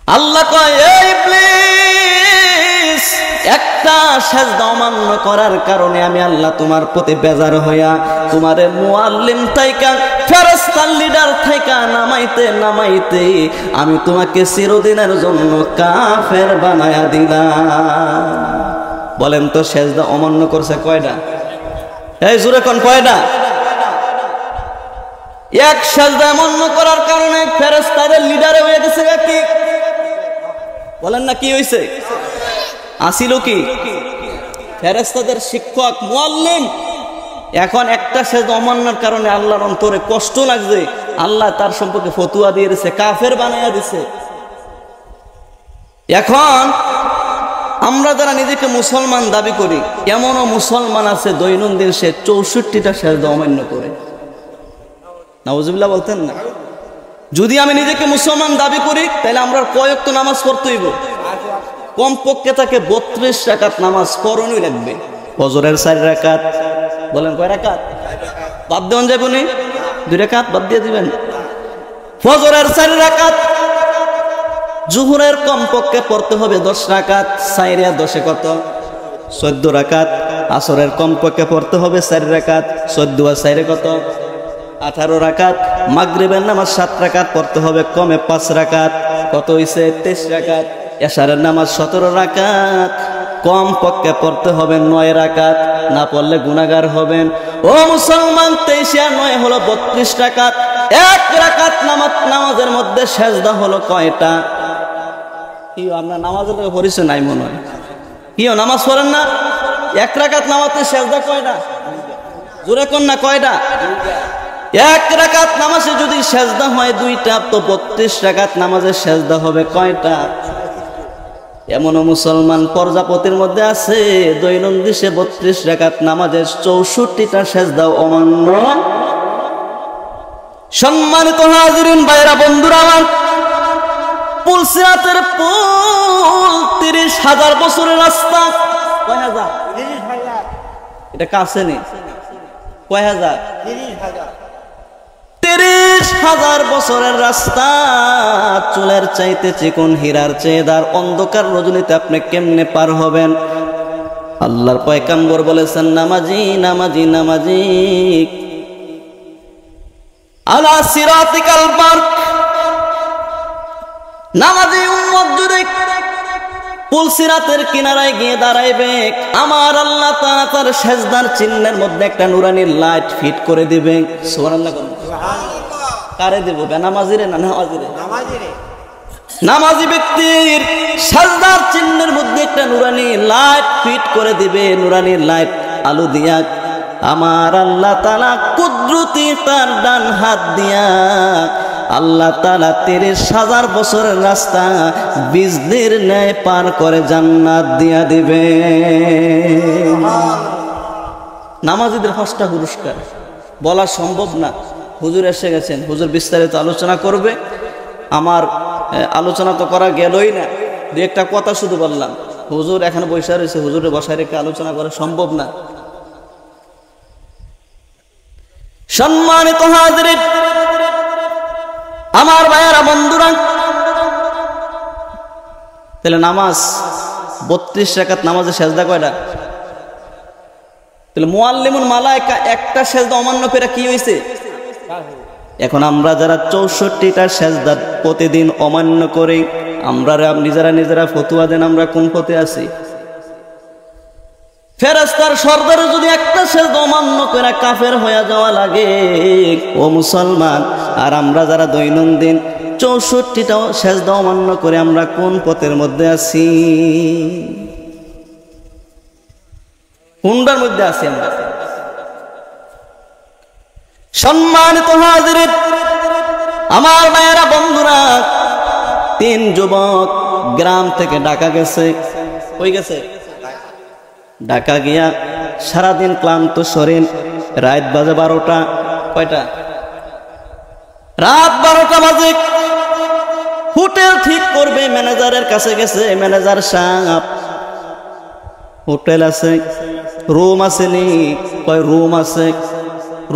আল্লাহ কয়, এই ইবলিস, একটা সেজদা অমান্য করার কারণে আমি আল্লাহ তোমার প্রতি বেজার হইয়া তোমারে মুআল্লিম থাইকা ফেরেশতার লিডার থাইকা নামাইতে নামাইতে আমি তোমাকে চিরদিনের জন্য কাফের বানায়া দিলাম। বলেন তো সেজদা অমান্য করছে কয়টা? এই জোরে কোন কয়টা? এক সেজদা অমান্য করার কারণে ফেরেশতাদের লিডারে হয়ে গেছে কি? বলেন না কি হইছে? আসিল কি? ফেরেশতাদের শিক্ষক মুআল্লিম। এখন একটা সেজদা অমান্যের কারণে আল্লাহর অন্তরে কষ্ট লাগছে, আল্লাহ তার সম্পর্কে ফতুয়া দিয়ে দিয়েছে, কাফের বানায়া দিছে। এখন আমরা যারা নিজেকে মুসলমান দাবি করি, এমনও মুসলমান আছে দৈনন্দিন সে 64টা সেজদা অমান্য করে। নাউজুবিল্লাহ বলতেন না? যদি আমি নিজেকে মুসলমান দাবি করি তাহলে আমরা কয় ওয়াক্ত নামাজ পড়তে হইব? কমপক্ষে তাকে 32 রাকাত নামাজ পড়নই লাগবে। ফজরের 4 রাকাত, বলেন কয় রাকাত? বাদ দেন যাইব নি? 2 রাকাত বাদ দিয়ে দিবেন। ফজরের 4 রাকাত, জোহরের কমপক্ষে পড়তে হবে 10 রাকাত, 4 আর 10 কত? 14 রাকাত। আসরের কমপক্ষে পড়তে হবে 4 রাকাত, 14 আর 4 কত? 18 রাকাত। মাগরিবের নামাজ 7 রাকাত পড়তে হবে, কমে 5 রাকাত, কত হইছে? 23 রাকাত। এশারের নামাজ 17 রাকাত, কম পক্ষে পড়তে হবে 9 রাকাত, না পড়লে গুনাহগার হবেন। ও মুসলমান, 23 আর 9 হলো 32 রাকাত। 1 রাকাত নামাজের মধ্যে সেজদা হলো কয়টা? কি আপনার নামাজের পরিচয় নাই মনে হয়? কি নামাজ পড়েন না? 1 রাকাত নামাজে সেজদা কয়টা? জোরে কোন না কয়টা? 1 রাকাত নামাজে যদি সেজদা হয় 2টা, তো 32 রাকাত নামাজের সেজদা হবে কয়টা? এমনও মুসলমান প্রজাপতির মধ্যে আছে দৈনন্দিন সে 32 রাকাত নামাজের 64টা সেজদা অমান্য। সম্মানিত হাজিরিন, ভাইরা, বন্ধুরা আমার, পুলসিরাতের পুল 30,000 বছরের রাস্তা। কয় হাজার? 30,000। এটা কাছে নেই। কয় হাজার? 30,000 বছরের রাস্তা। চুলের চাইতে চিকন, হীরার চেয়ে দার, অন্ধকার রজনীতে আপনি কেমনে পার হবেন? আল্লাহর পয়গম্বর বলেছেন, নামাজি নামাজি নামাজি আলা সিরাতিকাল বারক। নামাজি উম্মত যদি পুলসিরাতের কিনারায় গিয়ে দাঁড়াইবে, আমার আল্লাহ তাআলা তার সেজদার চিহ্নের মধ্যে একটা নুরানি লাইট ফিট করে দিবে। সুবহানাল্লাহ। কারে দেব? বেনামাজিরে না নামাজিরে? নামাজি ব্যক্তির সেজদার চিহ্নের মধ্যে একটা নুরানি লাইট ফিট করে দিবে। নুরানি লাইট আলো দিয়া আমার আল্লাহ তাআলা কুদরতি তার ডান হাত দিয়া আল্লাহ তাআলা 30,000 বছরের রাস্তা বিজলির ন্যায় পার করে জান্নাত দিয়া দিবে। নামাজীদের 5টা পুরস্কার বলা সম্ভব না। হুজুর এসে গেছেন, হুজুর বিস্তারিত আলোচনা করবে। আমার আলোচনা তো করা গেলই না, 2-একটা কথা শুধু বললাম। হুজুর এখানে বসে রয়েছে, হুজুরের বসায় রেখে আলোচনা করা সম্ভব না। সম্মানিত হাজিরিন, আমার ভাইয়েরা, বন্ধুরা, তাহলে নামাজ 32 রাকাত নামাজে সেজদা কয়টা? তাহলে মুআল্লিমুল মালায়েকা একটা সেজদা অমান্য করে কি হইছে? এখন আমরা যারা 64টা সেজদা প্রতিদিন অমান্য করি, আমরা নিজেরা ফতোয়া দেন, আমরা কোন পথে আছি? ফেরেশতার সর্দারে যদি একটা সেজদা অমান্য করে কাফের হয়ে যাওয়া লাগে, ও মুসলমান, আর আমরা যারা দৈনন্দিন 64টা সেজদা অমান্য করে আমরা কোন পথের মধ্যে আছি? কোনটার মধ্যে আছি আমরা? সম্মানিত হাজিরিন, আমার ভাইয়েরা, বন্ধুরা, 3 যুবক গ্রাম থেকে ঢাকা গেছে। কই গেছে? ঢাকা গিয়া সারাদিন ক্লান্ত শরীর, রাত বাজে 12টা। কয়টা? রাত 12টা বাজে। হোটেল ঠিক করবে, ম্যানেজারের কাছে গেছে। ম্যানেজার সাহেব, হোটেল আছে, রুম আছে নি? কয় রুম আছে।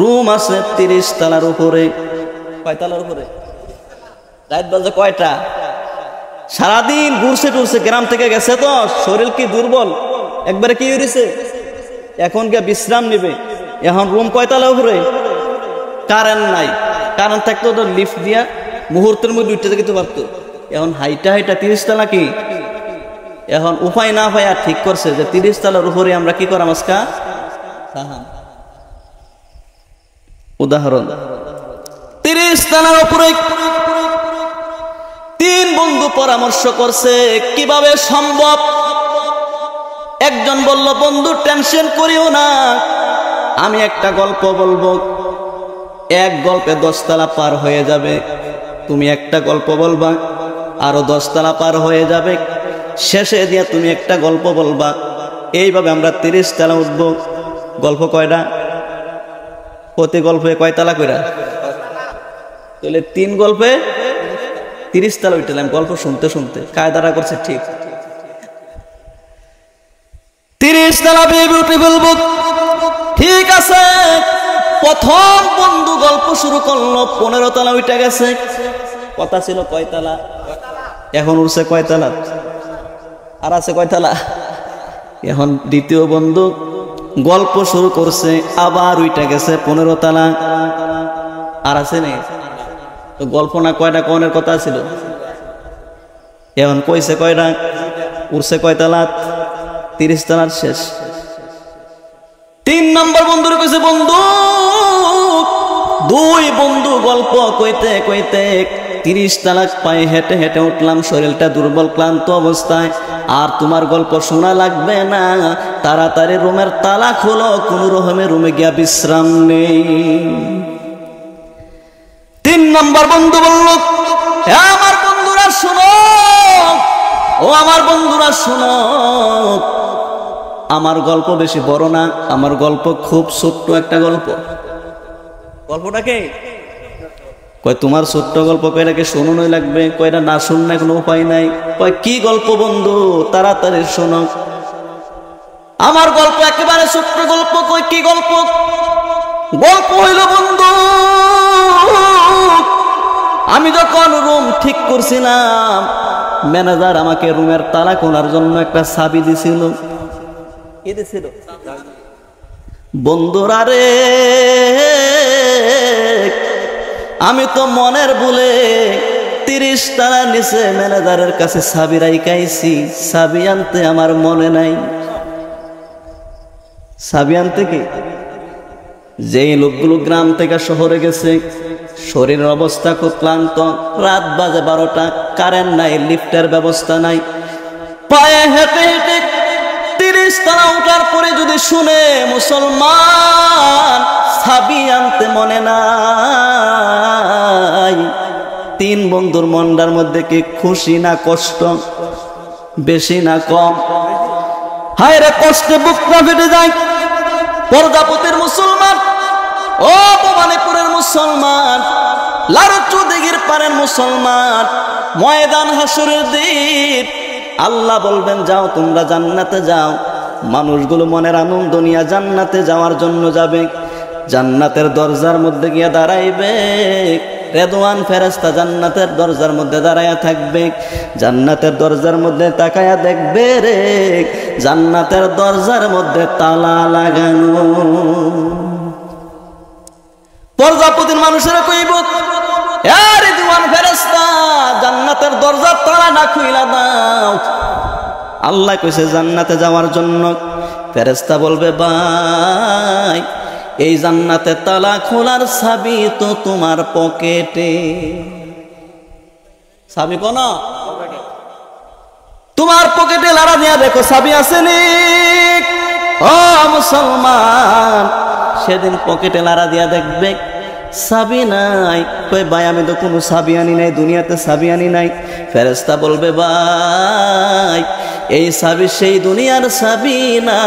রুম আছে 30 তলার উপরে। কয় তলার উপরে? রাত বাজে কয়টা? সারাদিন ঘুরছে টুরছে, গ্রাম থেকে গেছে তো শরীর কি দুর্বল, একবারে কি হয়েছে, এখন গিয়ে বিশ্রাম নিবে। এখন রুম কয়তলা উপরে, কারেন্ট নাই, কারেন্ট থাকতো তো লিফট দিয়া মুহূর্তের মধ্যে উঠতে যেতে পারতো। এখন হাইটা হাইটা 30 তলা কি, এখন উপায় না পাই আর ঠিক করছে যে 30 তলার উপরে আমরা কি করাম আজকা। উদাহরণ, 30 তলার উপরে 3 বন্ধু পরামর্শ করছে কিভাবে সম্ভব। একজন বলল, বন্ধু টেনশন করিও না, আমি একটা গল্প বলবো, এক গল্পে 10 তলা পার হয়ে যাবে। তুমি একটা গল্প বলবা, আরো 10 তলা পার হয়ে যাবে, শেষে দিয়া তুমি একটা গল্প বলবা। এইভাবে আমরা 30 তলা উঠব। গল্প কয়টা, প্রতি গল্পে কয় তলা কইরা, তাহলে 3 গল্পে 30 তলা উঠলাম গল্প শুনতে শুনতে। কায়দারা করছে ঠিক, 30 তলা বেবি উঠে বলবো। ঠিক আছে, প্রথম বন্ধু গল্প শুরু করলো, 15 তলা উঠে গেছে। কথা ছিল কয় তলা, এখন উঠছে কয় তলা, আর আছে কয় তলা। এখন দ্বিতীয় বন্ধু গল্প শুরু করছে, আবার উঠে গেছে 15 তলা, আর আছে নেই। তো গল্প না কয়টা কনের কথা ছিল, এখন কইছে কয়টা, উঠছে কয় তলা, 30 তলার শেষ। 3 নম্বর বন্ধুরে কইছে, বন্ধু, 2 বন্ধু গল্প কইতে কইতে 30 তলা পায়ে হেঁটে হেঁটে উঠলাম, শরীরটা দুর্বল ক্লান্ত অবস্থায়, আর তোমার গল্প শোনা লাগবে না, তাড়াতাড়ি রুমের তালা খোলো, কোন রকমে রুমে গিয়া বিশ্রাম নেই। 3 নম্বর বন্ধু বলল, আমার বন্ধুরা শোনো, ও আমার বন্ধুরা শোনো, আমার গল্প বেশি বড় না, আমার গল্প খুব ছোট্ট একটা গল্প। গল্পটাকে কয়, তোমার ছোট্ট গল্প কয়টাকে শোনানোই লাগবে, কয়টা না শুনলে কোনো উপায় নাই। কয়, কি গল্প বন্ধু, তাড়াতাড়ি শোনো। আমার গল্প একেবারে ছোট্ট গল্প। কয়, কি গল্প? গল্প হইল বন্ধু, আমি যখন রুম ঠিক করছিলাম, ম্যানেজার আমাকে রুমের তালা খোলার জন্য একটা চাবি দিছিল। কি দিছিল? বন্ধুরা রে, আমি তো মনের ভুলে 30 তলা নিচে ম্যানেজারের কাছে চাবি রাইখাইছি, চাবি আনতে আমার মনে নাই। চাবি আনতে কি, যেই লোকগুলো গ্রাম থেকে শহরে গেছে, শরীরের অবস্থা খুব ক্লান্ত, রাত বাজে 12টা, কারেন্ট নাই, লিফটের ব্যবস্থা নাই, পায়ে হেঁটে হেঁটে 30 তলা উঠার পরে যদি শুনে মুসলমান চাবি আনতে মনে নাই, 3 বন্ধুর মনটার মধ্যে কি খুশি না কষ্ট, বেশি না কম? হায় রে, কষ্টে বুকটা ফেটে যায়। পর্দাপতির মুসলমান, ও ভবানীপুরের মুসলমান, লারচু দিঘির পারের মুসলমান, ময়দান হাসরের দিন আল্লাহ বলবেন, যাও তোমরা জান্নাতে যাও। মানুষগুলো মনের আনন্দ নিয়ে জান্নাতে যাওয়ার জন্য যাবে, জান্নাতের দরজার মধ্যে গিয়ে দাঁড়াইবে, রেদওয়ান ফেরেশতা জান্নাতের দরজার মধ্যে দাঁড়ায়া থাকবে, জান্নাতের দরজার মধ্যে তাকায়া দেখবে রে, জান্নাতের দরজার মধ্যে তালা লাগানো। প্রজাপতির মানুষেরা কইব, এ রেদওয়ান ফেরেশতা, জান্নাতের দরজার তালা না খুইলা দাও। আল্লাহ কইছে জান্নাতে যাওয়ার জন্য। ফেরেশতা বলবে, ভাই, এই জান্নাতে তালা খোলার চাবি তো তোমার পকেটে। চাবি কোন? তোমার পকেটে লাড়া দিয়া দেখো চাবি আছে নি? ও মুসলমান, সেদিন পকেটে লাড়া দিয়া দেখবে চাবি নাই। কই, ভাই, আমি তো কোনো চাবি আনি নাই, দুনিয়াতে চাবি আনি নাই। ফেরেশতা বলবে, ভাই, এই চাবি সেই দুনিয়ার চাবি না,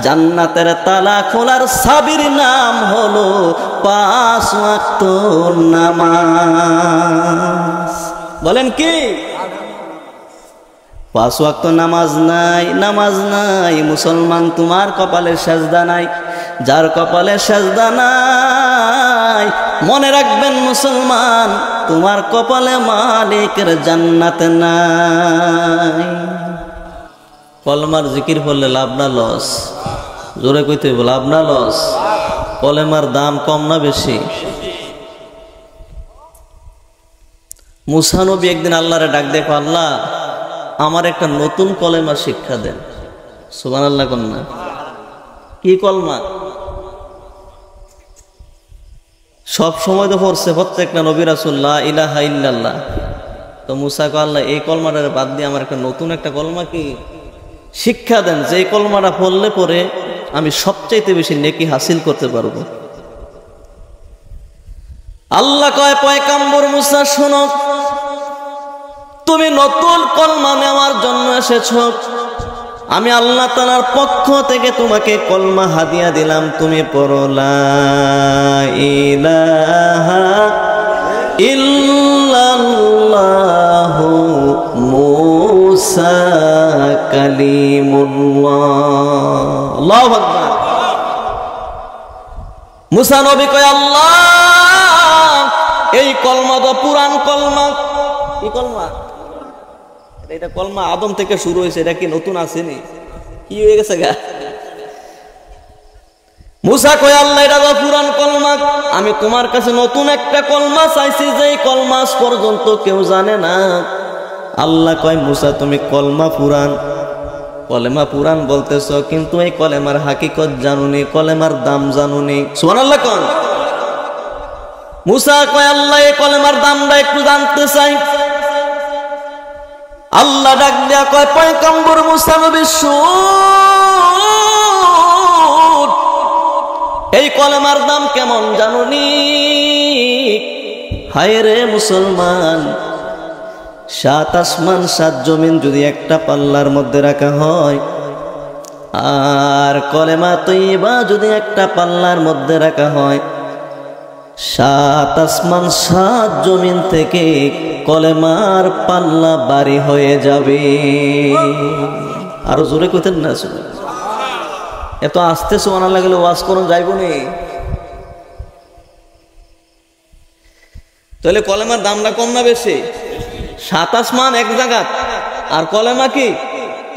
জান্নাতের তালা খোলার চাবির নাম হলো 5 ওয়াক্ত নামাজ। বলেন কি? 5 ওয়াক্ত নামাজ নাই, নামাজ নাই মুসলমান, তোমার কপালে সেজদা নাই। যার কপালে সেজদা নাই, মনে রাখবেন মুসলমান, তোমার কপালে মালিকের জান্নাত নাই। কলমার জিকির পড়লে লাভ না লস? জোরে কইতে হইব, লাভ না লস? কলেমার দাম কম না বেশি? মুসা নবী একদিন আল্লাহরে ডাক দেখো, আল্লাহ আমার একটা নতুন কলেমা শিক্ষা দেন। সুবহানাল্লাহ কন্যা। কি কলমা? সব সময় তো পড়ছে প্রত্যেকটা নবী রাসূল লা ইলাহা ইল্লাল্লাহ। তো মুসা কয়, আল্লাহ এই কলমাটার বাদ দিয়ে আমার একটা নতুন একটা কলমা কি শিক্ষা দেন, যে কলমাটা পড়লে পরে আমি সবচাইতে বেশি নেকি হাসিল করতে পারবো। আল্লাহ কয়, পয়গম্বর মুসা শোনো, তুমি নতুন কলমা নেওয়ার জন্য এসেছো, আমি আল্লাহ তাআলার পক্ষ থেকে তোমাকে কলমা হাদিয়া দিলাম, তুমি পড়ো লা ইলাহা ইল্লাল্লাহু মুসা কালিমুল্লাহ। আল্লাহু আকবার। মুসা নবী কয়, আল্লাহ এই কলমা তো পুরান কলমা। কি কলমা? এটা কলমা আদম থেকে শুরু হয়েছে, এটা কি নতুন আসেনি? কি হয়ে গেছে গা? মুসা কয়, আল্লাহ এটা তো পুরান কলমা, আমি তোমার কাছে নতুন একটা কলমা চাইছি, যে কলমা আজ পর্যন্ত কেউ জানে না। আল্লাহ কয়, মুসা তুমি কলমা পুরান বলতেছ, কিন্তু এই কলেমার হাকিকত জানুনি, কলেমার দাম জানুনি। সুবহানাল্লাহ কোন? মুসা কয়, আল্লাহ এই কলেমার দামটা একটু জানতে চাই। আল্লাহ ডাক দেয়া কয়, পয়গম্বর মুসা নবী শুন, এই কলেমার দাম কেমন জানুনি? হায় রে মুসলমান, 7 আসমান 7 জমিন যদি একটা পাল্লার মধ্যে রাখা হয়, আর কলেমা তৈয়বা যদি একটা পাল্লার মধ্যে রাখা হয়, 7 আসমান 7 জমিন থেকে কলেমার পাল্লা বাড়ি হয়ে যাবে। আরো জোরে কইতেন না? এত আস্তে সুবহানাল্লাহ গেলে ওয়াজ করুন যাইব নি? তাহলে কলেমার দামটা কম না বেশি? 7 আসমান এক জায়গা, আর কলেমা কি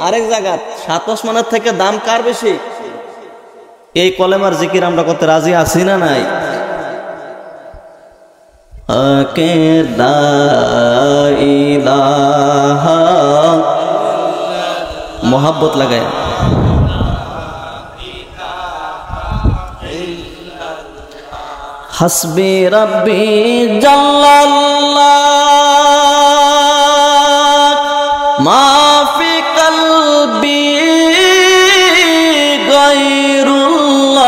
আরেক জায়গা। 7 আসমানের থেকে দাম কার বেশি? এই কলেমার জিকির আমরা করতে রাজি আছি না নাই? কে লা ইলাহা মোহাব্বত লাগায় হাসবি রাব্বি জাল্লাল্লাহ মা ফি কলবি গায়রুল্লাহ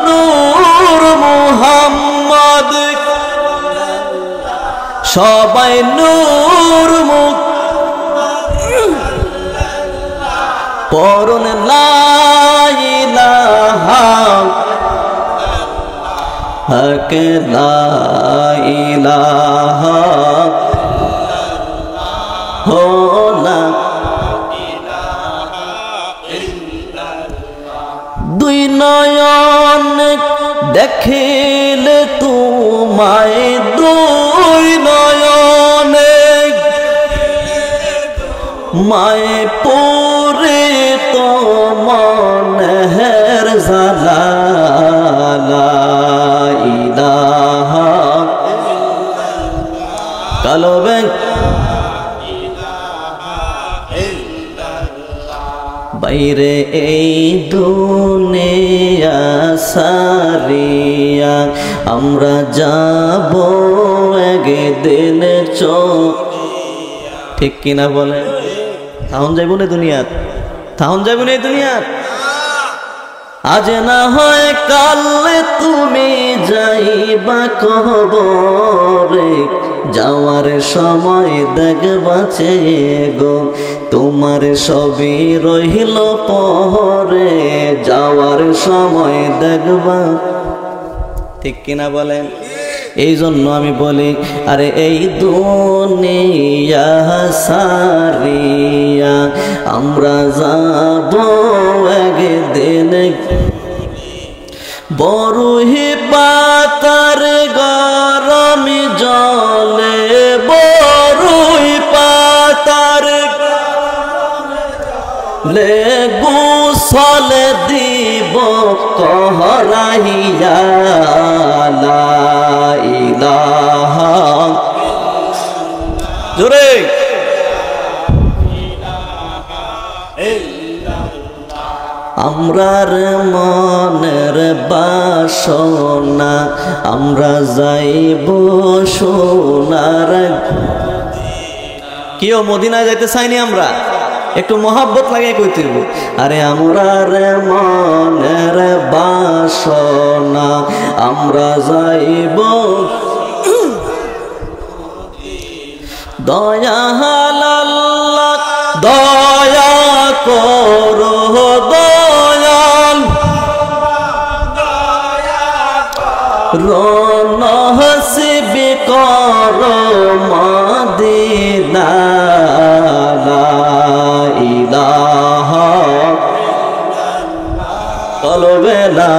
নূর মুহাম্মদ সবাই নূর মুখ পড়ুন লা ইলাহা হক লা ইলাহা হো লা দুই নয়ন দেখিলে তোমায় দুই নয়নে মায়ে পরে তো মনের জালা লা ইলাহা কালবে বাইরে এই দুনিয়া সারিয়া আমরা যাব একদিন ঠিক কিনা বলে? তাহন যাইব না দুনিয়াত? তাহন যাইব না দুনিয়াত? আজ না হয় কাল তুমি যাইবা কবরে, যাওয়ার সময় দেখবা গো তোমার সবই রহিল পরে, যাওয়ার সময় দেখবা ঠিক কিনা বলেন? এই জন্য আমি বলি, আরে এই দুনিয়া সারিয়া আমরা যাব একদিন বরুহি পাতার গরম লে গোসল দিব কহরাইয়া লা ইলাহা জোরে আমরার মনের বাসনা আমরা যাইব সোনার কেউ মদিনায় যাইতে চাইনি আমরা একটু মহাব্বত লাগে কইতেইব আরে আমরার মনের বাসনা আমরা যাইব দয়াল আল্লাহ দয়া করো দয়াল রনহসিব করো মদিনা লা ইলাহা কলবে লা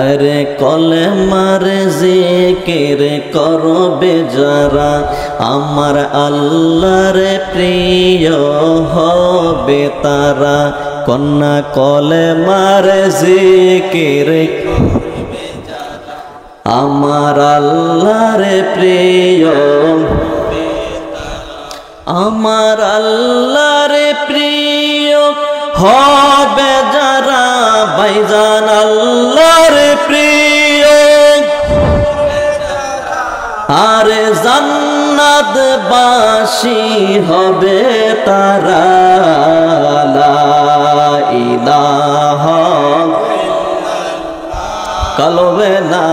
আরে কলেমার জিকির করবে যারা আমার আল্লাহর প্রিয় হবে তারা কন্যা কলেমার জিকির আমার আল্লাহর প্রিয় আমার আল্লাহর প্রিয় হবে যারা ভাইজান আল্লাহর প্রিয় আরে জান্নাত বাসী হবে তারা লা ইলাহা কলবে লা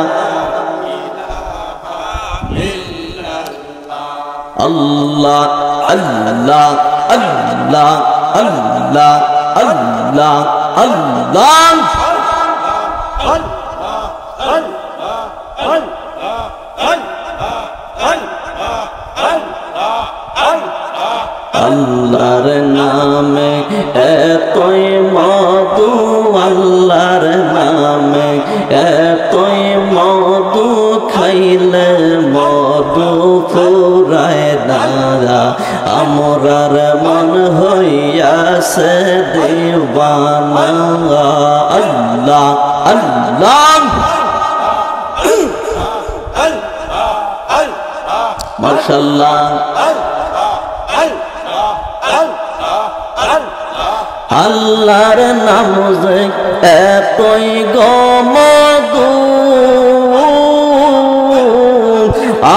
আল্লাহ আল্লাহ আল্লাহ আল্লাহ আল্লাহ আল্লাহ আল্লাহর নামে এতই মধু আল্লাহর নামে এতই মধু খাইলে মধু ফুরায় না আমরার মন হইয়াছে দিওয়ানা আল্লাহ আল্লাহ মাশাআল্লাহ আল্লাহর নাম যে এতই গমদু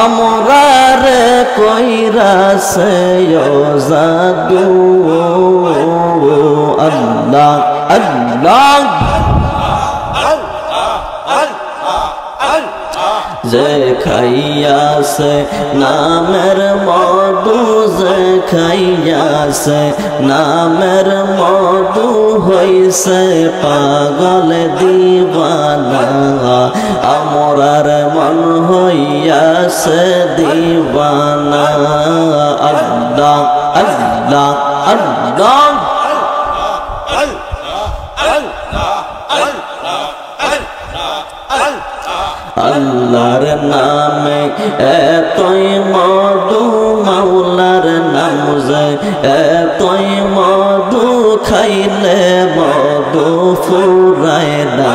আমরার কইরাছে জাদু আল্লাহ আল্লাহ যে খাইয়াছে নামের মধু যে খাইয়াছে নামের মধু হইছে পাগল দিওয়ানা আমরার মন হইয়াছে দিওয়ানা আল্লাহ আল্লাহ আল্লাহ আল্লাহর নামে এতই মধু মাওলার নাম যে এতই মধু খাইলে মধু ফুরায় না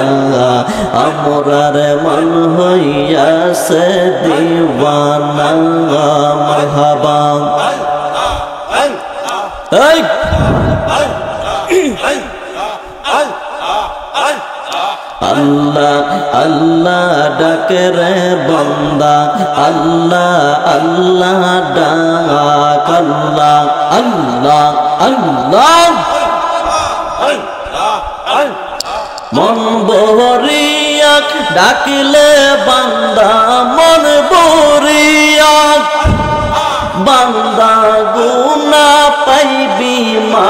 আমরার মন হইয়াছে দিওয়ানা মারহাবা এই আল্লাহ আল্লাহ ডাকে রে বান্দা আল্লাহ আল্লাহ ডাক আল্লাহ আল্লাহ আল্লাহ মন বহরিয়া ডাকিলে বান্দা মন বহরিয়া বান্দা গুনা পাইবি মা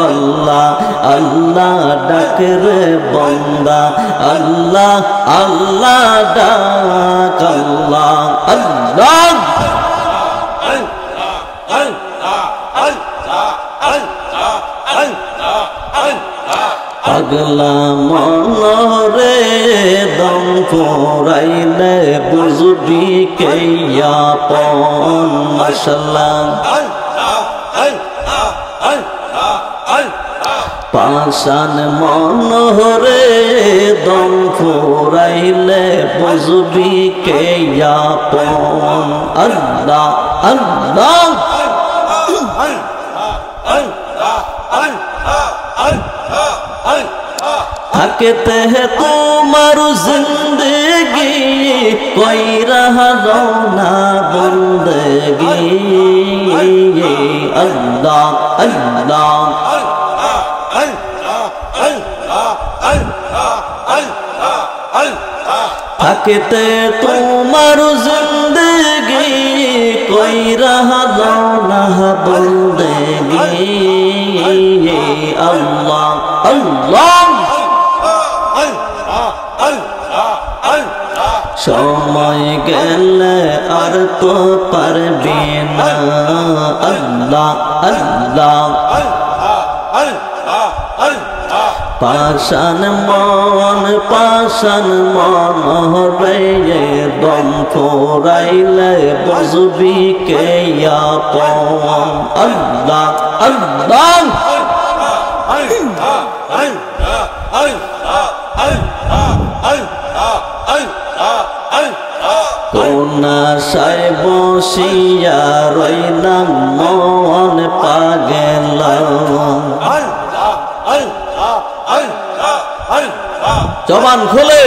আল্লাহ আল্লাহ ডাক রে বান্দা আল্লাহ আল্লাহ ডাক আল্লাহ আল্লাহ পাগলা মনরে দম ফুরাইলে বুঝবি কে আপন মাশাআল্লাহ পাষাণ মনোহরে দম ফুরাইলে বুঝবি কে আপন আল্লাহ আল্লাহ থাকতে হে তোমার জিন্দগি কোই রহা না বন্দগি আল্লাহ আল্লাহ থাকতে তোমার জিন্দগি কোই রহা না বন্দগি আল্লাহ আল্লাহ সময় গেলে আর তো পারবি না আল্লাহ আল্লাহ পাষাণ মন রে দম ফুরাইলে বুঝবি কে আপন আল্লাহ আল্লাহ কোন আশায় বসিয়া রইলাম মন পাগল জবান খুলে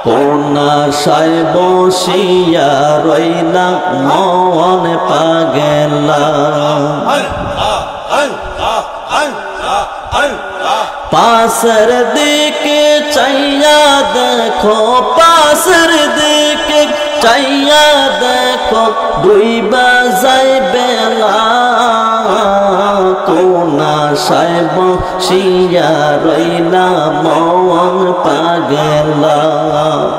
কোন আশায় বসিয়া রইলাম মন পাগল পাশের দিকে চাইয়া দেখো পাশের দিকে চাইয়া দেখো ডুইবা যাইবে না কোন আশায় বসিয়া রইলা মন পাগল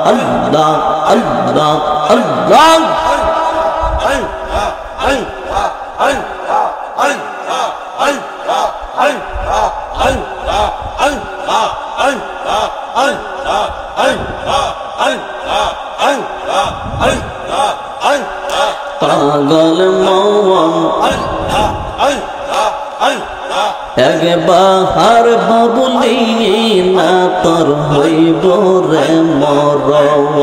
আল্লাহ আল্লাহ আল্লাহ পাগল মন একবার বাবুলি না তোর হইব রে মরণ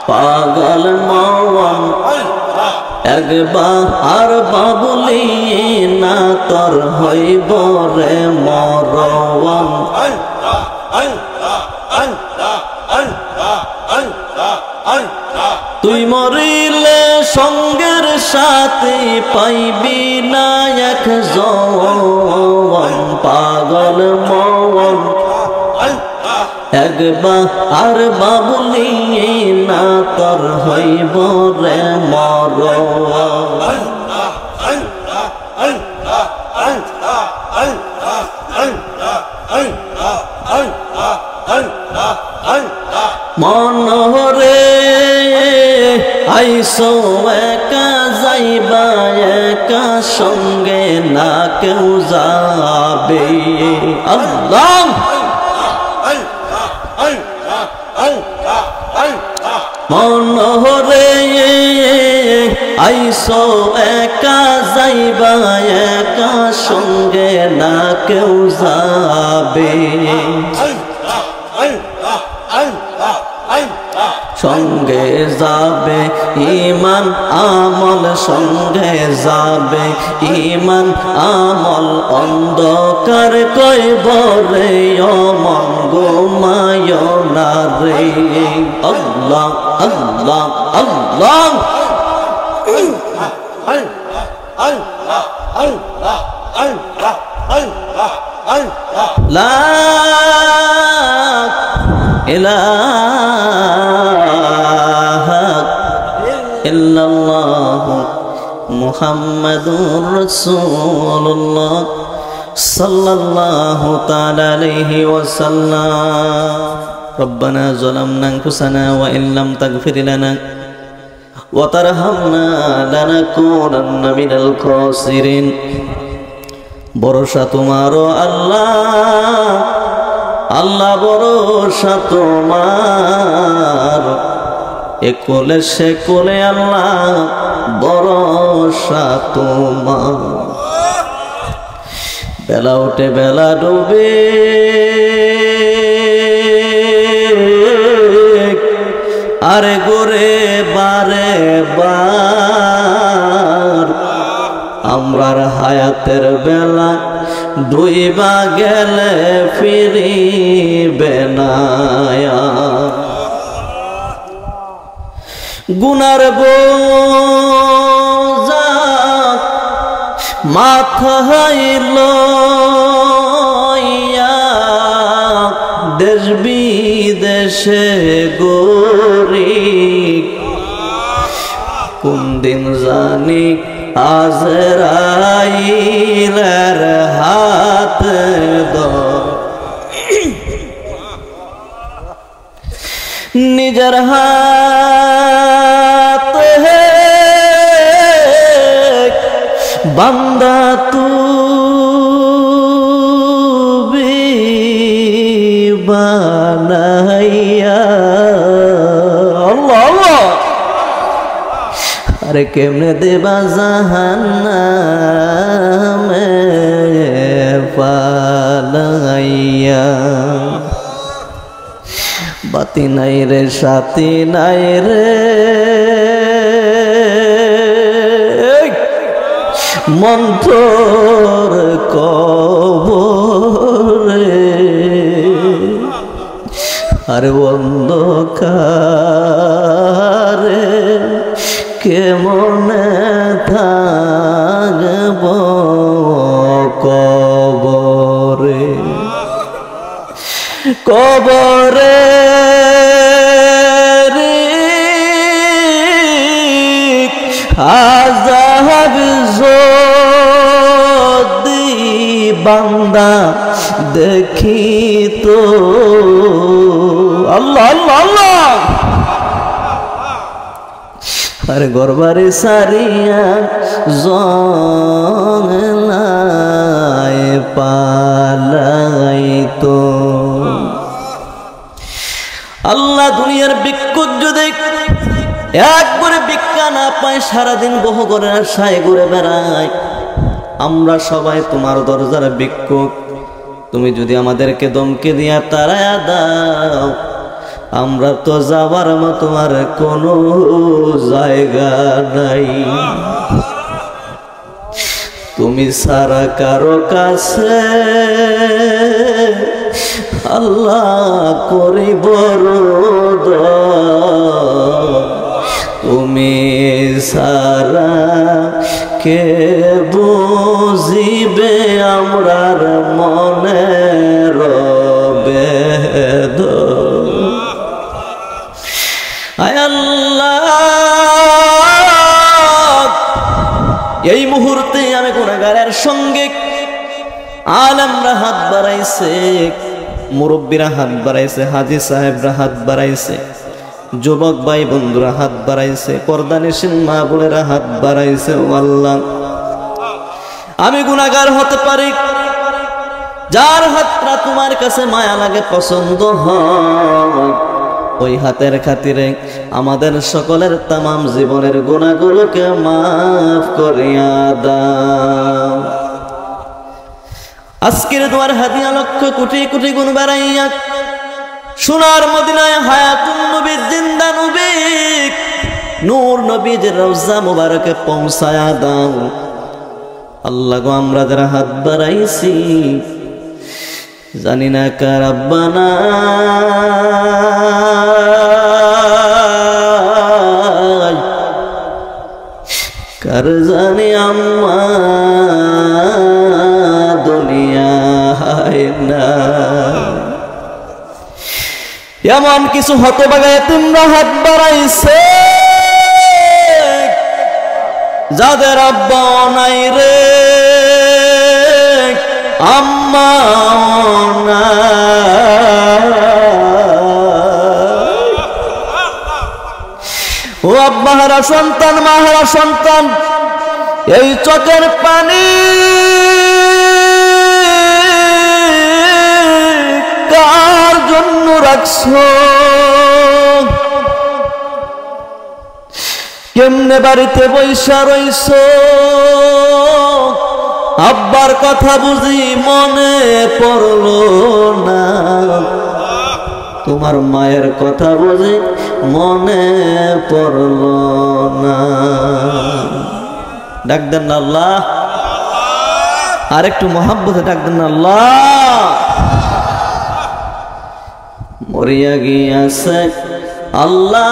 পাগল মন একবার বাবুলি না তোর হইব রে মরণ তুই মরিলে সঙ্গের সাথে পাইবি না একজন পাগল মন একবার বাবুলি না তোর হইব রে মরণ মনোহরে আইসো একা যাইবা একা সঙ্গে না কেউ যাবে আল্লাহ মনোহরে আইসো একা যাইবা একা সঙ্গে না কেউ যাবে সঙ্গে যাবে ঈমান আমল সঙ্গে যাবে ঈমান আমল অন্ধকার কইব রে মন ঘুমায় না রে আল্লাহ আল্লাহ আল্লাহ লা ইলাহা ইল্লাল্লাহ মুহাম্মাদুর রাসূলুল্লাহ সাল্লাল্লাহু তাআলা আলাইহি ওয়াসাল্লাম রব্বানা যালামনা আনফুসানা ওয়া ইল্লাম তাগফির লানা ওয়া তারহামনা লানাকুনান্না মিনাল খাসিরিন ভরসা তোমারও আল্লাহ, আল্লাহ ভরসা তোমার, এ কোলে সে কোলে আল্লাহ ভরসা তোমার। বেলা উঠে বেলা ডুবে, আরে গোরে বারে বার, আমরার হায়াতের বেলা ডুইবা গেলে ফিরিবে না। গুনার বোঝা মাথায় লইয়া দেশ বিদেশে গরি, কোন দিন জানি আজরাইলের হাত নিজের হাত বান্দা তুমি বানাইয়া। আল্লাহ আল্লাহ, আরে কেমনে দেবা জাহান্নামে পালাইয়া। বাতি নাই রে সাথী নাই রে, মন্থর কবরে, আরে অন্ধকারে কেমনে থাকব কবরে। কবরে আযাব যদি বান্দা দেখিত, আল্লাহ আল্লাহ আল্লাহ, আরে গরবারে সারিয়া জংলায় পালাইতো। আল্লাহ দুনিয়ার ভিক্ষুক যদি একবারে ভিক্ষা না পায়, সারাদিন বহু করে আশায় ঘুরে বেড়ায়। আমরা সবাই তোমার দরজার ভিক্ষুক, তুমি যদি আমাদেরকে দমকে দিয়া তাড়ায়া দাও, আমরা তো যাবার মতো আর কোনো জায়গা নাই। তুমি সারা কারো কাছে আল্লাহ করিব দয়া, তুমি সারা কে বুঝিবে আমরার মনের বেদনা। আয় আল্লাহ, এই মুহূর্তে আমি গুনাহগারের সঙ্গে আলেমরা হাত বাড়াইছে, মুরব্বীরা হাত বাড়াইছে, হাজী সাহেবরা হাত বাড়াইছে, যুবক ভাই বন্ধুরা হাত বাড়াইছে, পর্দানিশীন মা বোনেরা হাত বাড়াইছে। ও আল্লাহ, আমি গুনাহগার হতে পারি, যার হাতটা তোমার কাছে মায়া লাগে, পছন্দ হয়, ওই হাতের খাতিরে আমাদের সকলের তামাম জীবনের গুনাহগুলোকে মাফ করিয়া দাও। আজকের তোমার হাদিয়া লক্ষ কোটি কোটি গুণ বাড়াইয়া সোনার মদিনায় হায়াতুন নবী জিন্দা নবী নূর নবীর রওজা মুবারকে পৌঁছায়া দাও। আল্লাহ গো, আমরা যারা হাত বাড়াইছি জানি না কার আব্বা নাই, কার জানি আম্মা দুনিয়ায় না, এমন কিছু হতভাগা এতিমরা হাত বাড়াইছে যাদের আব্বা নাই রে, আম্মা ও আব্বা হারা সন্তান, মা হারা সন্তান, এই চোখের পানি আইছো, কেমনে বাড়িতে বৈশা রইছো, আব্বার কথা বুঝি মনে পড়লো না, তোমার মায়ের কথা বুঝি মনে পড়লো না। ডাক দেন না আল্লাহ, আর একটু মোহাব্বতে ডাক দেন না আল্লাহ। মরিয়া গিয়াছে আল্লাহ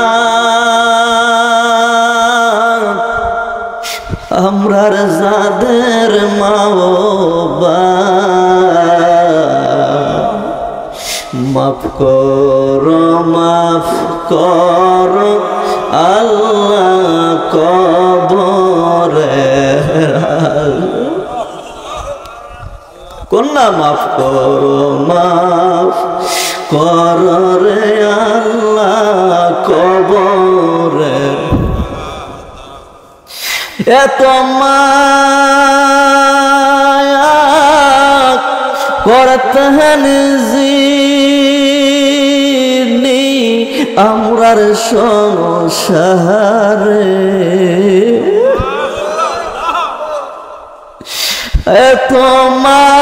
আমরার যাদের মা বাবা, মাফ করো মাফ করো আল্লাহ কবরে, কন্যা মাফ করো রে আল্লাহ কবরে। এত মায়া করতেন যিনি আমরার সংসারে, এত মায়া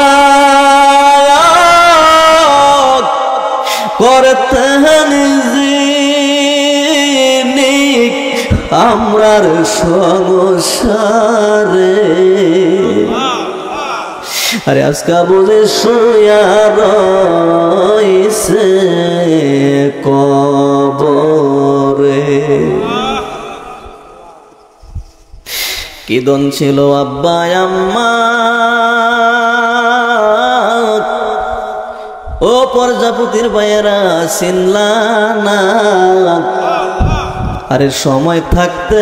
করতেন যিনি আমরার সংসারে, আরে আজকা বুঝে শুয়া রইছে কবরে। কি দন ছিল আব্বা আম্মা, ও প্রজাপতির ভাইয়েরা চিনলা না, আরে সময় থাকতে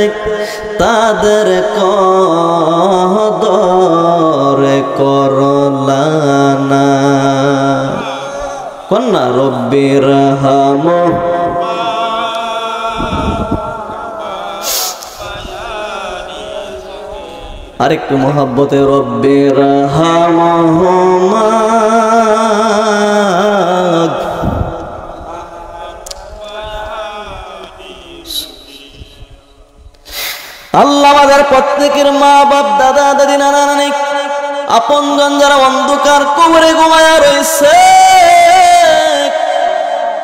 তাদের কদর করলা না। কন্যা রব্বির রহম, আরেকটু মোহাব্বতে রব্বির রহমহুমা। আল্লাহ আমাদের প্রত্যেকের মা বাপ দাদা দাদি নানা নানি আপনজন যারা অন্ধকার কবরে ঘুমায়া রয়েছে,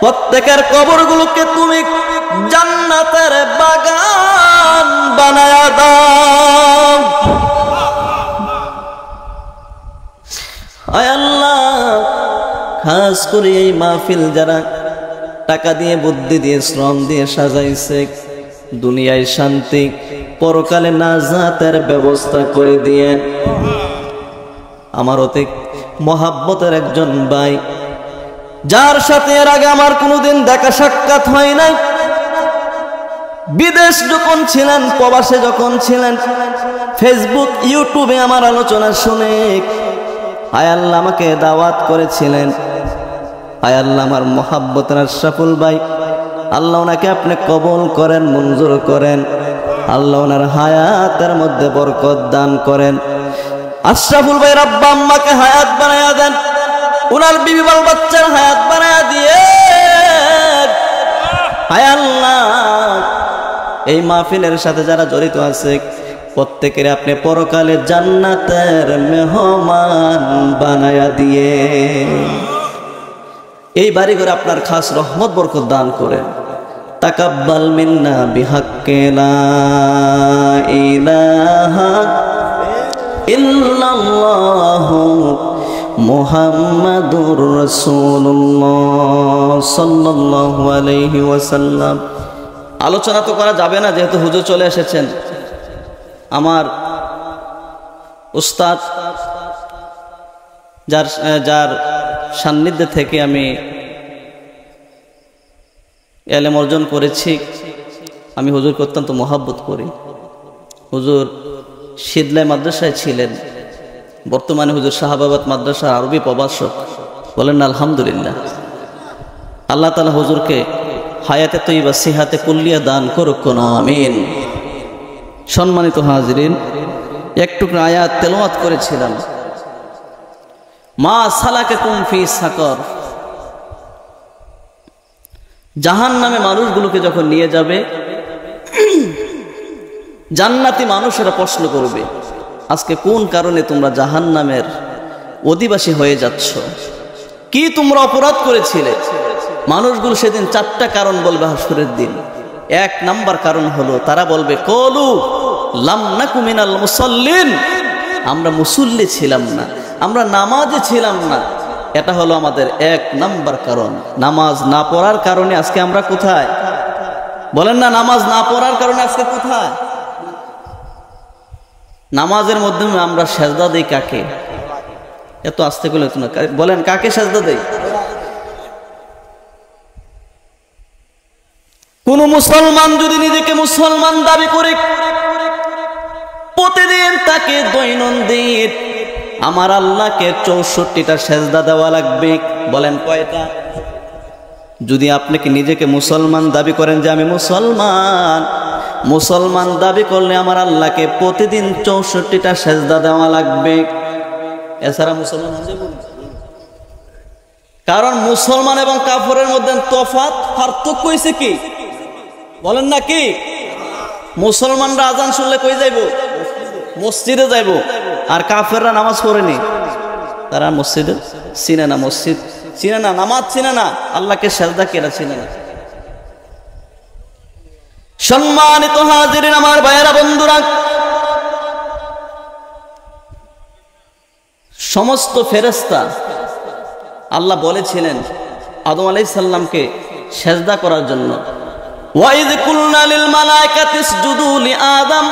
প্রত্যেকের কবরগুলোকে তুমি জান্নাতের বাগান বানায়া দাও। আয় আল্লাহ, খাস করে এই মাহফিল যারা টাকা দিয়ে বুদ্ধি দিয়ে শ্রম দিয়ে সাজাইছে, দুনিয়ায় শান্তি পরকালে নাজাতের ব্যবস্থা করে দিয়ে। আমার অতি মহাব্বতের একজন ভাই, যার সাথে এর আগে আমার কোনোদিন দেখা সাক্ষাৎ হয় নাই, বিদেশ যখন ছিলেন, প্রবাসে যখন ছিলেন, ফেসবুক ইউটিউবে আমার আলোচনা শুনে আয় আল্লাহ আমাকে দাওয়াত করেছিলেন। আয় আল্লাহ আমার মহাব্বতের আশরাফুল ভাই, আল্লাহ ওনাকে আপনি কবুল করেন, মঞ্জুর করেন। আল্লাহ ওনার হায়াতের মধ্যে বরকত দান করেন। আশরাফুল ভাই আব্বা আম্মাকে হায়াত বানায়া দেন, ওনার বিবি বাল বাচ্চার হায়াত বানায়া দিয়ে। হায় আল্লাহ, এই মাহফিলের সাথে যারা জড়িত আছে প্রত্যেকের আপনি পরকালে জান্নাতের মেহমান বানায়া দিয়ে। এই বাড়ি করে আপনার খাস রহমত বরকত দান করেন। তাকাব্বাল মিন্না বিহাক্কি লা ইলাহা ইল্লাল্লাহু মুহাম্মাদুর রাসূলুল্লাহ সাল্লাল্লাহু আলাইহি ওয়াসাল্লাম। আলোচনা তো করা যাবে না, যেহেতু হুজুর চলে এসেছেন। আমার উস্তাদ যার সান্নিধ্যে থেকে আমি এলেম অর্জন করেছি, আমি হুজুরকে অত্যন্ত মহাব্বত করি। হুজুর শীদলাই মাদ্রাসায় ছিলেন, বর্তমানে হুজুর শাহবাবাদ মাদ্রাসার আরবি প্রভাষক। বলেন না আলহামদুলিল্লাহ। আল্লাহ তাআলা হুজুরকে হায়াতে তৈবা সিহাতে কুল্লিয়া দান করুক না, আমিন। সম্মানিত হাজিরিন, একটু আয়াত তেলাওয়াত করেছিলাম। মা সালাকাকুম ফি সাকর, জাহান্নামে মানুষগুলোকে যখন নিয়ে যাবে, জান্নাতি মানুষেরা প্রশ্ন করবে, আজকে কোন কারণে তোমরা জাহান্নামের অধিবাসী হয়ে যাচ্ছ, কি তোমরা অপরাধ করেছিলে? মানুষগুলো সেদিন 4টা কারণ বলবে হাসরের দিন। 1 নাম্বার কারণ হলো তারা বলবে, কলু লাম নাকু মিনাল মুসাল্লিন, আমরা মুসল্লি ছিলাম না, আমরা নামাজে ছিলাম না। এটা হলো আমাদের 1 নাম্বার কারণ। নামাজ না পড়ার কারণে আজকে আমরা কোথায়? বলেন না, নামাজ না পড়ার কারণে আজকে কোথায়? নামাজের মাধ্যমে আমরা সেজদা দেই কাকে? এত আস্তে করে না, বলেন কাকে সেজদা দেই? কোন মুসলমান যদি নিজেকে মুসলমান দাবি করে, প্রতিদিন তাকে দৈনন্দিন আমার আল্লাহকে 64টা সেজদা দেওয়া লাগবে। বলেন কয়টা? যদি আপনাকে নিজেকে মুসলমান দাবি করেন যে আমি মুসলমান, মুসলমান দাবি করলে আমার আল্লাহকে প্রতিদিন 64টা সেজদা দেওয়া লাগবে, এছাড়া মুসলমান হয়ে যাবেন। কারণ মুসলমান এবং কাফেরের মধ্যে তফাৎ, পার্থক্য হইছে কি? বলেন না কি? মুসলমানরা আজান শুনলে কই যাইব? মসজিদে যাইব। আর কাফেররা নামাজ পড়েনি, তারা মসজিদে চিনে না, মসজিদ চিনে না, নামাজ চিনে না, আল্লাহকে সেজদা কেরা চিনে না। সম্মানিত হাজিরিন, আমার ভাইয়েরা, বন্ধুরা, সমস্ত ফেরেশতা আল্লাহ বলেছিলেন আদম আলাইহিস সালামকে সেজদা করার জন্য। ওয়াইদ কুলনা লিল মালাইকাতি ইসজুদু লি আদম,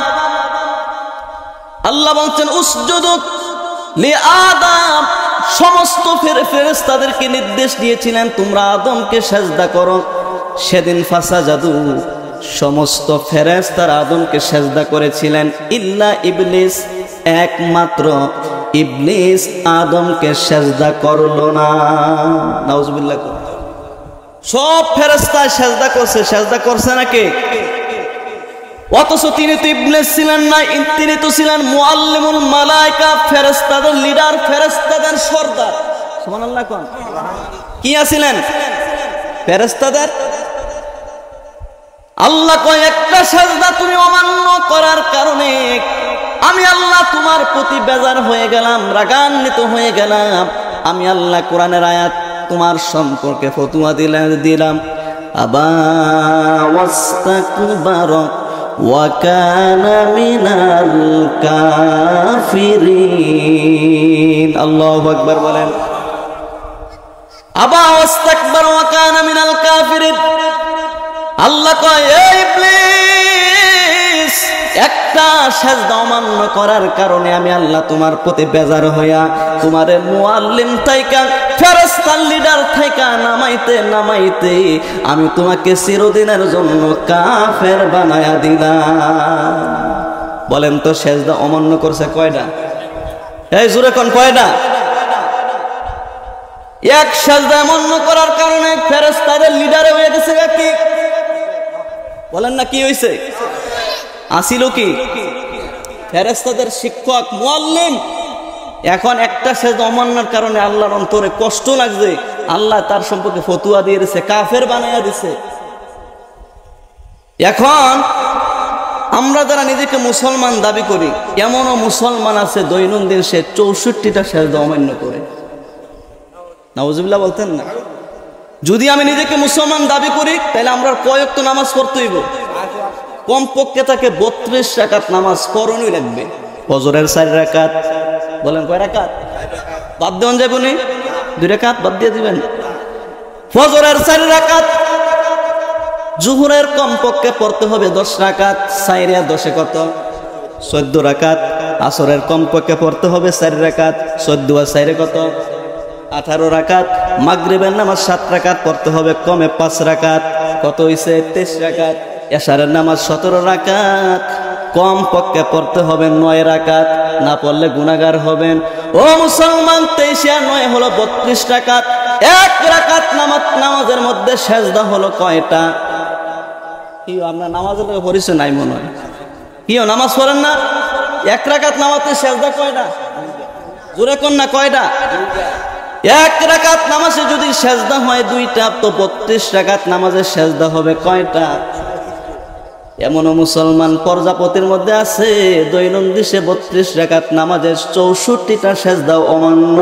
আল্লাহ বলছেন উসজুদু লি আদম, সমস্ত ফেরেশতাদেরকে নির্দেশ দিয়েছিলেন তোমরা আদমকে সেজদা করো। সেদিন ফাসাজাদু, সমস্ত ফেরেশতারা আদমকে সেজদা করেছিলেন, ইল্লা ইবলিস, একমাত্র ইবলিস আদমকে সেজদা করলো না। নাউজুবিল্লাহ। সব ফেরেশতা সেজদা করছে, সেজদা করছে নাকি? অথচ তিনি তো ইবলিস ছিলেন না, তিনি তো ছিলেন মুআল্লিমুল মালায়েকা, ফেরেশতাদের লিডার, ফেরেশতাদের সর্দার। সুবহানাল্লাহ কোন কি আছিলেন? ফেরেশতাদের। আল্লাহ কয় একটা সেজদা তুমি অমান্য করার কারণে আমি আল্লাহ তোমার প্রতি বেজার হয়ে গেলাম, রাগান্বিত হয়ে গেলাম। আমি আল্লাহ কোরআনের আয়াত তোমার সম্পর্কে ফতোয়া দিলাম, আবা ওয়াস্তাকবারা ওয়া কানা মিনাল কাফিরিন। আল্লাহু আকবার বলেন। আবা ওয়াস্তাকবারা ওয়া কানা মিনাল কাফিরিন। আল্লাহ কয়, এই ইবলিস, একটা সেজদা অমান্য করার কারণে আমি আল্লাহ তোমার প্রতি বেজার হইয়া তোমারে মুআল্লিম থাইকা, ফেরেশতার লিডার থাইকা নামাইতে নামাইতে আমি তোমাকে চিরদিনের জন্য কাফের বানায়া দিলাম। বলেন তো সেজদা অমান্য করছে কয়টা? এই জোরে কোন কয়টা? এক সেজদা অমান্য করার কারণে ফেরেশতাদের লিডারে হয়ে গেছে কি? বলেন না কি হইছে? আসিল কি? ফেরেশতাদের শিক্ষক, মুআল্লিম। এখন একটা সেজদা অমান্যের কারণে আল্লাহর অন্তরে কষ্ট লাগছে, আল্লাহ তার সম্পর্কে ফতোয়া দিয়ে দিয়েছে, কাফের বানাইয়া দিছে। এখন আমরা যারা নিজেকে মুসলমান দাবি করি, এমনও মুসলমান আছে দৈনন্দিন সে 64টা সেজদা অমান্য করে। নাউজুবিল্লাহ বলতেন না? যদি আমি নিজেকে মুসলমান দাবি করি তাহলে আমরা কয় ওয়াক্ত নামাজ পড়তে হইব? কমপক্ষে তাকে 32 রাকাত নামাজ পড়নই লাগবে। ফজরের 4 রাকাত, বলেন কয় রাকাত? বাদ দেন যাবো নি? 2 রাকাত বাদ দিয়ে দিবেন। ফজরের 4 রাকাত, জোহরের কমপক্ষে পড়তে হবে 10 রাকাত, 4 আর 10 কত? 14 রাকাত। আসরের কমপক্ষে পড়তে হবে 4 রাকাত, 14 আর 4 কত? 18 রাকাত। মাগরিবের নামাজ 7 রাকাত পড়তে হবে, কমে 5 রাকাত, কত হইছে? 23 রাকাত। এশারের নামাজ 17 রাকাত, কম পক্ষে পড়তে হবে 9 রাকাত, না পড়লে গুনাহগার হবেন। ও মুসলমান, 23 আর 9 হলো 32 রাকাত। 1 রাকাত নামাজের মধ্যে সেজদা হলো কয়টা? কি আপনার নামাজের লোক পড়েছে নাই মনে হয়? কি নামাজ পড়েন না? 1 রাকাত নামাজে সেজদা কয়টা? জোরে কোন না কয়টা? 1 রাকাত নামাজে যদি সেজদা হয় দুইটা, তো 32 রাকাত নামাজের সেজদা হবে কয়টা? এমনও মুসলমান প্রজাপতির মধ্যে আছে দৈনন্দিন সে 32 রাকাত নামাজের 64টা সেজদাও অমান্য।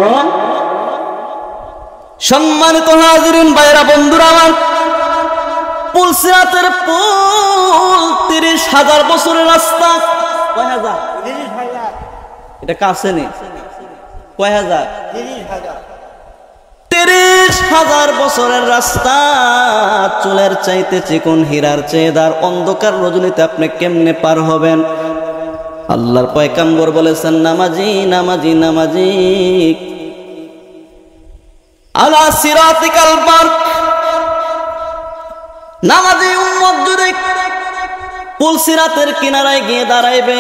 সম্মানিত হাজিরিন ভাইরা বন্ধুরা আমার, পুলসিরাতের পুল 30,000 বছরের রাস্তা। কয় হাজার? 30,000। এটা কাছে নেই। কয় হাজার? 30,000। 30,000 বছরের রাস্তা। চুলের চাইতে চিকন, হীরার চেয়ে দার, অন্ধকার রজনীতে আপনি কেমনে পার হবেন? আল্লাহর পয়গম্বর বলেছেন, নামাজি নামাজি নামাজি আলা সিরাতিকাল বারক। নামাজি উম্মত যদি পুলসিরাতের কিনারায় গিয়ে দাঁড়াইবে,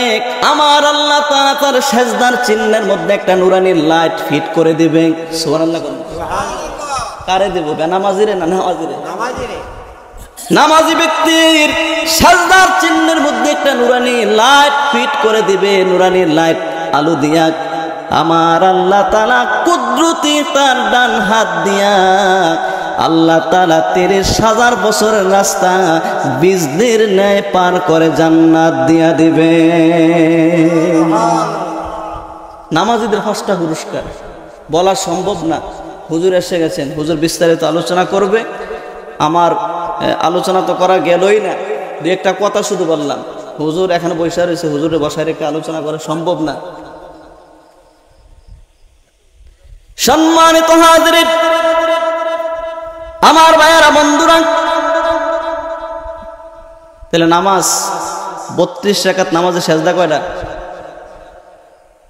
আমার আল্লাহ তাআলা তার সেজদার চিহ্নের মধ্যে একটা নুরানি লাইট ফিট করে দিবে। সুবহানাল্লাহ। কারে দেব? বেনামাজিরে না নামাজিরে? নামাজিরে। নামাজি ব্যক্তির সেজদার চিহ্নের মধ্যে একটা নুরানি লাইট ফিট করে দিবে। নুরানি লাইট আলো দিয়া আমার আল্লাহ তাআলা কুদরতি তার ডান হাত দিয়া আল্লাহ তাআলা 30,000 বছরের রাস্তা বিজলির ন্যায় পার করে জান্নাত দিয়া দিবে। নামাজিদের 5টা পুরস্কার বলা সম্ভব না। হুজুর এসে গেছেন, হুজুর বিস্তারিত আলোচনা করবে। আমার আলোচনা তো করা গেলই না, দু একটা কথা শুধু বললাম। হুজুর এখানে বসে রয়েছে, হুজুরের বসায় রেখে আলোচনা করা সম্ভব না। সম্মানিত হাজিরিন আমার ভাইয়েরা বন্ধুরা, তাহলে নামাজ 32 রাকাত নামাজের সেজদা কয়টা?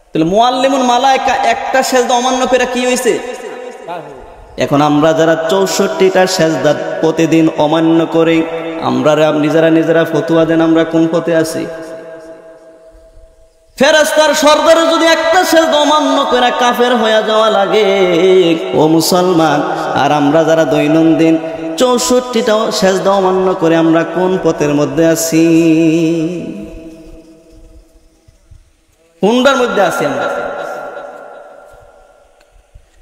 তাহলে মুআল্লিমুল মালায়েকা একটা সেজদা অমান্য করে কি হয়েছে? এখন আমরা যারা 64টা সেজদা প্রতিদিন অমান্য করি, আমরা নিজেরা ফতোয়া দেন আমরা কোন পথে আছি? ফেরেশতার সর্দারে যদি একটা সেজদা অমান্য করে কাফের হয়ে যাওয়া লাগে ও মুসলমান, আর আমরা যারা দৈনন্দিন 64টা সেজদা অমান্য করে আমরা কোন পথের মধ্যে আছি? কোনটার মধ্যে আছি আমরা?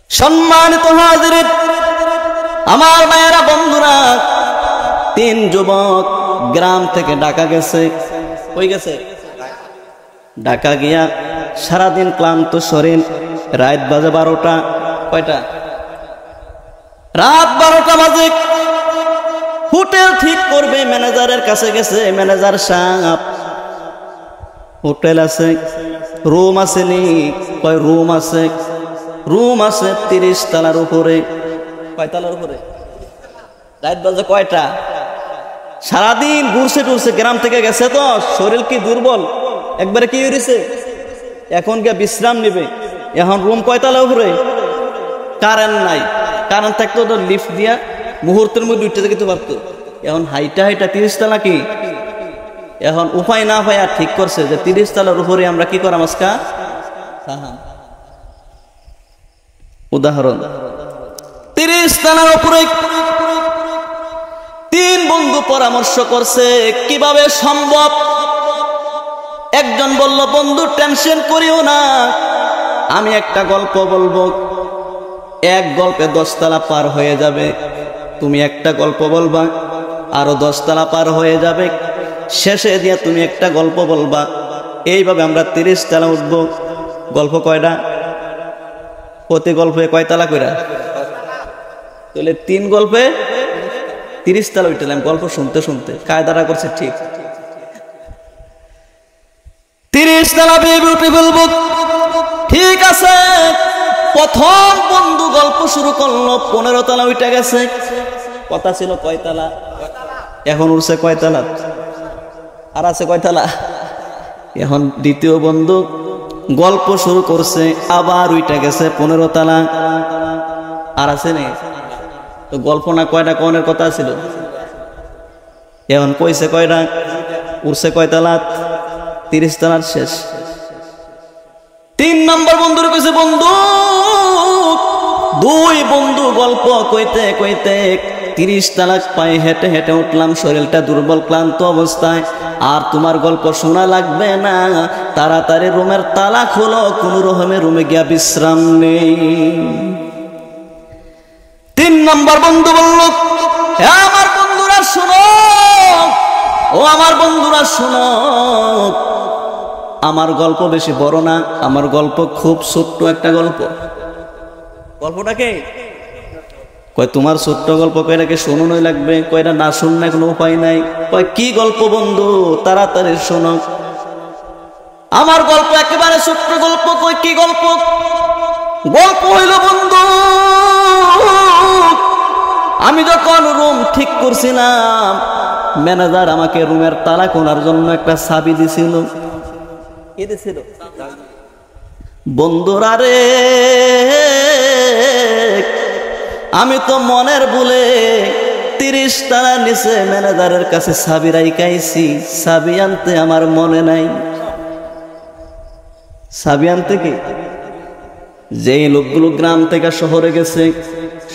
সম্মানিত হাজিরিন আমার মায়েরা বন্ধুরা, 3 যুবক গ্রাম থেকে ঢাকা গেছে। কই গেছে? ঢাকা গিয়া সারাদিন ক্লান্ত শরীর, রাত বাজে 12টা। কয়টা? রাত 12টা বাজে। হোটেল ঠিক করবে, ম্যানেজারের কাছে গেছে। ম্যানেজার সাহেব, হোটেল আছে, রুম আছে নি? কয় রুম আছে। রুম আছে 30 তলার উপরে। কয় তলার উপরে? রাত বাজে কয়টা? সারাদিন ঘুরছে টুরছে, গ্রাম থেকে গেছে তো শরীর কি দুর্বল, একবারে কি হয়েছে, এখন গিয়ে বিশ্রাম নিবে। এখন রুম কয়তলা উপরে? কারেন্ট নাই। কারেন্ট থাকতো তো লিফট দিয়া মুহূর্তের মধ্যে উঠতে যেতে পারতো। এখন হাইটা 30 তলা কি? এখন উপায় না হয় আর ঠিক করছে যে 30 তলার উপরে আমরা কি করাম আজকা? উদাহরণ, 30 তলার উপরে 3 বন্ধু পরামর্শ করছে কিভাবে সম্ভব। একজন বলল, বন্ধু টেনশন করিও না, আমি একটা গল্প বলবো, এক গল্পে 10 তলা পার হয়ে যাবে। তুমি একটা গল্প বলবা, আরো 10 তলা পার হয়ে যাবে, শেষে দিয়ে তুমি একটা গল্প বলবা। এইভাবে আমরা 30 তলা উঠব। গল্প কয়টা? প্রতি গল্পে কয় তলা কইরা? তাহলে 3 গল্পে 30 তলা উঠলাম গল্প শুনতে শুনতে। কায়দারা করছে ঠিক। 30 তলা বেবি উঠে বলবো, ঠিক আছে। প্রথম বন্ধু গল্প শুরু করলো, 15 তলা উঠে গেছে। কথা ছিল কয় তলা? এখন উঠছে কয় তলা? আর আছে কয় তলা? এখন দ্বিতীয় বন্ধু গল্প শুরু করছে, আবার উঠে গেছে 15 তলা। আর আছে নেই তো? গল্প না কয়টা কনের কথা ছিল? এখন কইছে কয়টা? উঠছে কয় তলা? 30 তলার শেষ। 3 নম্বর বন্ধুর কইছে, বন্ধু, 2 বন্ধু গল্প কইতে কইতে 30 তলা পায়ে হেঁটে হেঁটে উঠলাম, শরীরটা দুর্বল ক্লান্ত অবস্থায়, আর তোমার গল্প শোনা লাগবে না, তাড়াতাড়ি রুমের তালা খোলো, কোন রকমে রুমে গিয়া বিশ্রাম নেই। তিন নম্বর বন্ধু বলল, হে আমার বন্ধুরা শোনো, ও আমার বন্ধুরা শোনো, আমার গল্প বেশি বড় না, আমার গল্প খুব ছোট্ট একটা গল্প। গল্পটাকে কয় তোমার ছোট্ট গল্প, কয়টাকে শোনানোই লাগবে, কয়টা না শুনলে কোনো উপায় নাই। কয় কি গল্প বন্ধু, তাড়াতাড়ি শোনো। আমার গল্প একেবারে ছোট্ট গল্প। কয় কি গল্প? গল্প হইল বন্ধু, আমি যখন রুম ঠিক করছিলাম, ম্যানেজার আমাকে রুমের তালা খোলার জন্য একটা চাবি দিছিল। কি দিছিল? বন্ধুরা রে, আমি তো মনের ভুলে 30 টাকার নিচে ম্যানেজারের কাছে চাবি রাইখাইছি। চাবি আনতে আমার মনে নাই। চাবি আনতে কি? যেই লোকগুলো গ্রাম থেকে শহরে গেছে,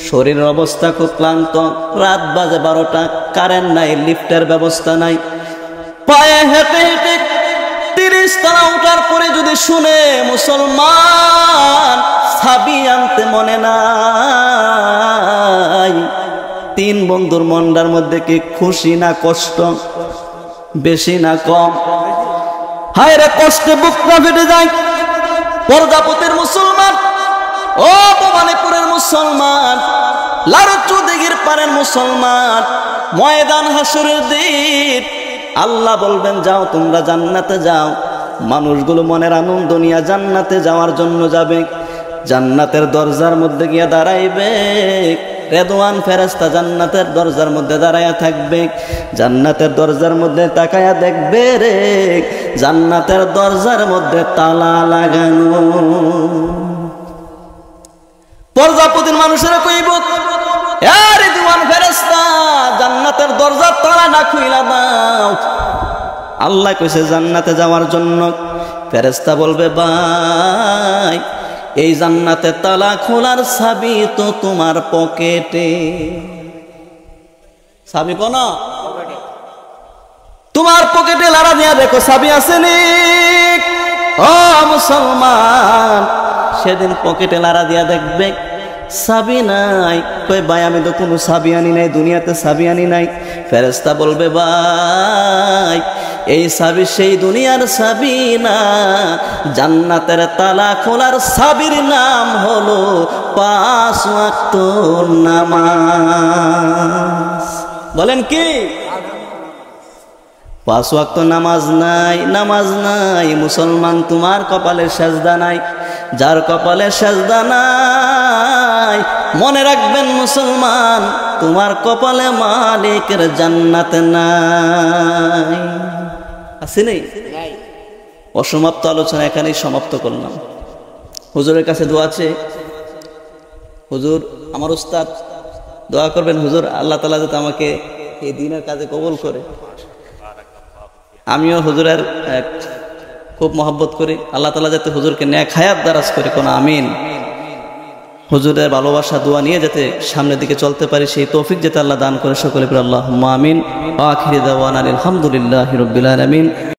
শরীরের অবস্থা খুব ক্লান্ত, রাত বাজে 12টা, কারেন্ট নাই, লিফটের ব্যবস্থা নাই, পায়ে হেঁটে হেঁটে 30 টাকা উঠার পরে যদি শুনে মুসলমান চাবি আনতে মনে নাই, 3 বন্ধুর মনটার মধ্যে কি খুশি না কষ্ট? বেশি না কম? হায় রে, কষ্টে বুকটা ফেটে যায়। প্রজাপতির মুসলমান, ও ভবানীপুরের মুসলমান, লারচু দিঘির পারের মুসলমান, ময়দান হাসরের দিন আল্লাহ বলবেন যাও তোমরা জান্নাতে যাও। মানুষগুলো মনের আনন্দ নিয়ে জান্নাতে যাওয়ার জন্য যাবে। জান্নাতের দরজার মধ্যে গিয়ে দাঁড়াইবে, রেদওয়ান ফেরেশতা জান্নাতের দরজার মধ্যে দাঁড়ায়া থাকবে। জান্নাতের দরজার মধ্যে তাকায়া দেখবে রে, জান্নাতের দরজার মধ্যে তালা লাগানো। প্রজাপতির মানুষেরা কইব, এ রেদওয়ান ফেরেশতা, জান্নাতের দরজার তালা না খুইলা দাও। আল্লাহ কইছে জান্নাতে যাওয়ার জন্য। ফেরেশতা বলবে, ভাই এই জান্নাতের তালা খোলার চাবি তো তোমার পকেটে। চাবি কোন? তোমার পকেটে লাড়া দিয়া দেখো চাবি আছে নি? ও মুসলমান, সেদিন পকেটে লাড়া দিয়া দেখবে চাবি নাই। কই ভাই আমি তো কোনো চাবি আনি নাই, দুনিয়াতে চাবি আনি নাই। ফেরেশতা বলবে, ভাই এই চাবি সেই দুনিয়ার চাবি না, জান্নাতের তালা খোলার চাবির নাম হলো 5 ওয়াক্ত নামাজ। বলেন কি? 5 ওয়াক্ত নামাজ নাই, নামাজ নাই। মুসলমান তোমার কপালে সেজদা নাই। যার কপালে সেজদা নাই, মনে রাখবেন মুসলমান, তোমার কপালে মালিকের জান্নাত নাই। আছে নেই? অসমাপ্ত আলোচনা এখানেই সমাপ্ত করলাম। হুজুরের কাছে দোয়া আছে। হুজুর আমার উস্তাদ, দোয়া করবেন হুজুর আল্লাহ তাআলা যাতে আমাকে এই দ্বীনের কাজে কবুল করে। আমিও হুজুরের খুব মহব্বত করি। আল্লাহ তাআলা যাতে হুজুরকে নেক হায়াত দারাজ করে, কোন আমিন। হুজুরের ভালোবাসা দোয়া নিয়ে যাতে সামনের দিকে চলতে পারি, সেই তৌফিক যাতে আল্লাহ দান করে। সকলে আল্লাহুম্মা আমিন। আখিরি দাওয়ানা আলহামদুলিল্লাহি রাব্বিল আলামিন।